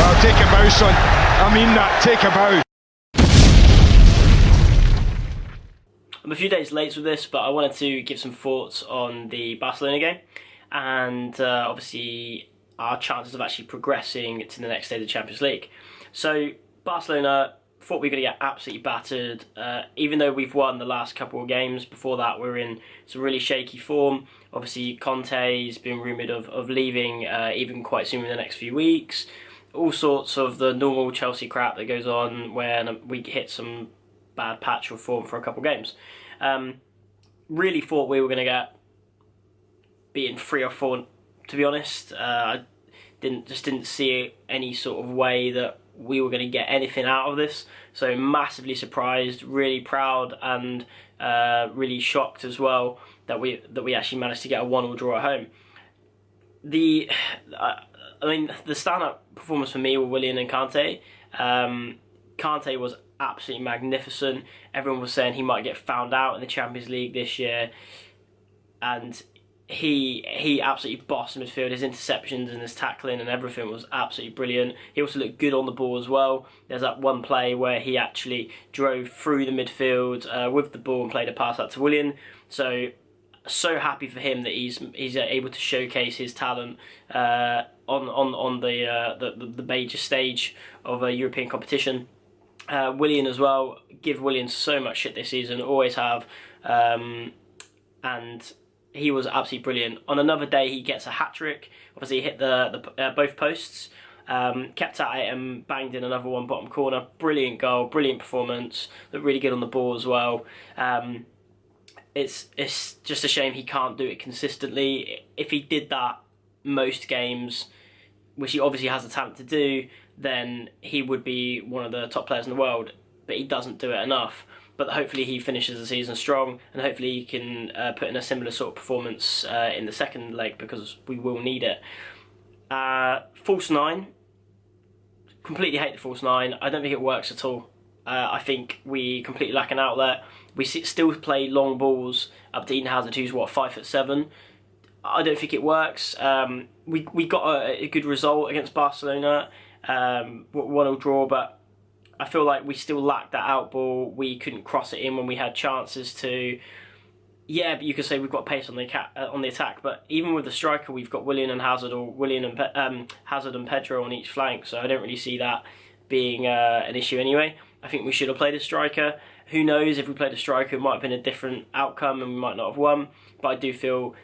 Well, TekkaBooSon, I mean that, take a bow. I'm a few days late with this, but I wanted to give some thoughts on the Barcelona game and obviously our chances of actually progressing to the next stage of the Champions League. So Barcelona, thought we were going to get absolutely battered, even though we've won the last couple of games. Before that, we're in some really shaky form. Obviously, Conte's been rumoured of leaving even quite soon in the next few weeks. All sorts of the normal Chelsea crap that goes on when we hit some bad patch of form for a couple of games. Really thought we were going to get beaten 3 or 4, to be honest. I didn't see any sort of way that we were going to get anything out of this. So massively surprised, really proud, and really shocked as well that we actually managed to get a 1-1 draw at home. The stand-up performance for me were Willian and Kante. Kante was absolutely magnificent. Everyone was saying he might get found out in the Champions League this year, and he absolutely bossed the midfield. His interceptions and his tackling and everything was absolutely brilliant. He also looked good on the ball as well. There's that one play where he actually drove through the midfield with the ball and played a pass out to Willian. So happy for him that he's able to showcase his talent on the major stage of a European competition. Willian as well. Give Willian so much shit this season, always have, and he was absolutely brilliant. On another day, he gets a hat-trick. Obviously, he hit the both posts, kept at it and banged in another one bottom corner. Brilliant goal, brilliant performance. Looked really good on the ball as well. It's just a shame he can't do it consistently. If he did that most games, which he obviously has the talent to do, then he would be one of the top players in the world. But he doesn't do it enough. But hopefully he finishes the season strong, and hopefully he can put in a similar sort of performance in the second leg, because we will need it. False 9. Completely hate the false 9. I don't think it works at all. I think we completely lack an outlet. We still play long balls up to Eden Hazard, who's 5'7". I don't think it works. We got a good result against Barcelona, 1-1 draw, but I feel like we still lacked that out ball. We couldn't cross it in when we had chances to. Yeah, but you could say we've got pace on the attack. But even with the striker, we've got Willian and Hazard, or Willian and Hazard and Pedro on each flank. So I don't really see that being an issue anyway. I think we should have played a striker. Who knows, if we played a striker, it might have been a different outcome and we might not have won. But I do feel,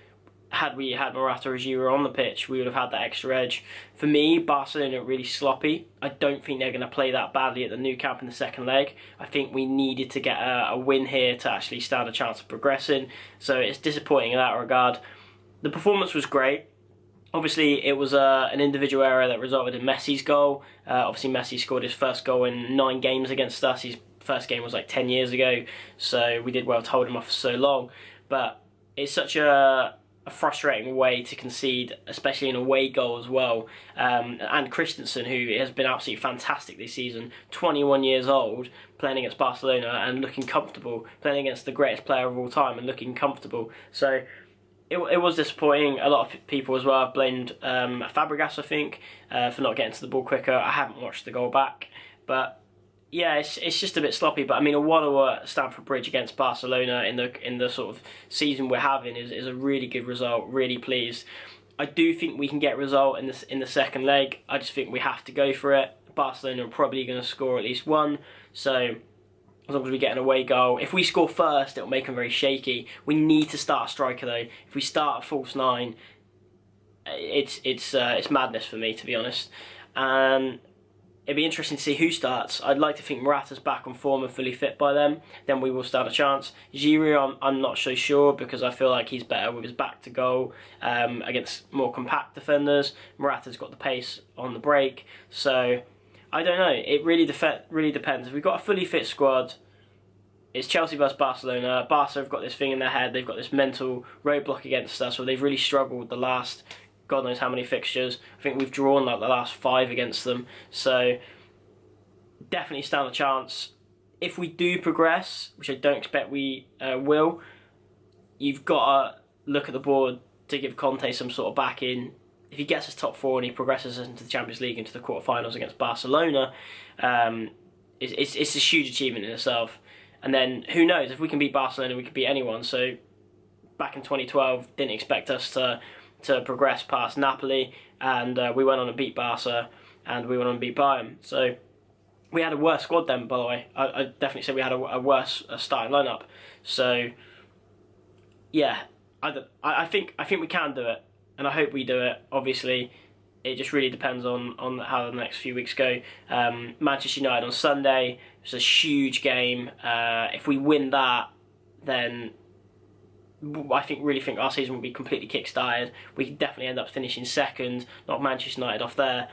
had we had Morata or Giroud on the pitch, we would have had that extra edge. For me, Barcelona are really sloppy. I don't think they're going to play that badly at the Nou Camp in the second leg. I think we needed to get a win here to actually stand a chance of progressing. So it's disappointing in that regard. The performance was great. Obviously, it was an individual error that resulted in Messi's goal. Obviously, Messi scored his first goal in 9 games against us. His first game was like 10 years ago, so we did well to hold him off for so long. But it's such a frustrating way to concede, especially an away goal as well. And Christensen, who has been absolutely fantastic this season, 21 years old, playing against Barcelona and looking comfortable, playing against the greatest player of all time and looking comfortable. So it was disappointing. A lot of people as well have blamed Fabregas, I think, for not getting to the ball quicker. I haven't watched the goal back, but yeah, it's just a bit sloppy. But I mean, a 1-1 at Stamford Bridge against Barcelona in the sort of season we're having is a really good result. Really pleased. I do think we can get a result in the second leg. I just think we have to go for it. Barcelona are probably going to score at least 1. So as long as we get an away goal, if we score first, it'll make them very shaky. We need to start a striker though. If we start a false 9, it's madness for me, to be honest. And it'd be interesting to see who starts. I'd like to think Morata's back on form and fully fit by then we will stand a chance. Giroud, I'm not so sure, because I feel like he's better with his back to goal against more compact defenders. Morata's got the pace on the break, so I don't know. It really depends. If we've got a fully fit squad, it's Chelsea versus Barcelona. Barca have got this thing in their head. They've got this mental roadblock against us where they've really struggled the last God knows how many fixtures. I think we've drawn like the last 5 against them. So definitely stand a chance. If we do progress, which I don't expect we will, you've got to look at the board to give Conte some sort of backing. if he gets us top 4 and he progresses into the Champions League, into the quarterfinals against Barcelona, it's a huge achievement in itself. And then who knows, if we can beat Barcelona, we can beat anyone. So back in 2012, didn't expect us to progress past Napoli, and we went on and beat Barca, and we went on and beat Bayern. So we had a worse squad then, by the way. I definitely say we had a worse starting lineup. So yeah, I think we can do it, and I hope we do it. Obviously, it just really depends on how the next few weeks go. Manchester United on Sunday, it's a huge game. If we win that, then I really think our season will be completely kick-started. We could definitely end up finishing second, knock Manchester United off there,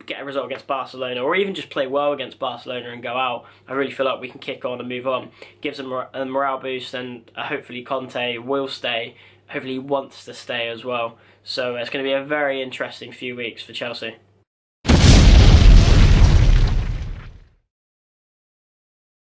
get a result against Barcelona, or even just play well against Barcelona and go out. I really feel like we can kick on and move on. Gives them a morale boost, and hopefully Conte will stay. Hopefully he wants to stay as well. So it's going to be a very interesting few weeks for Chelsea.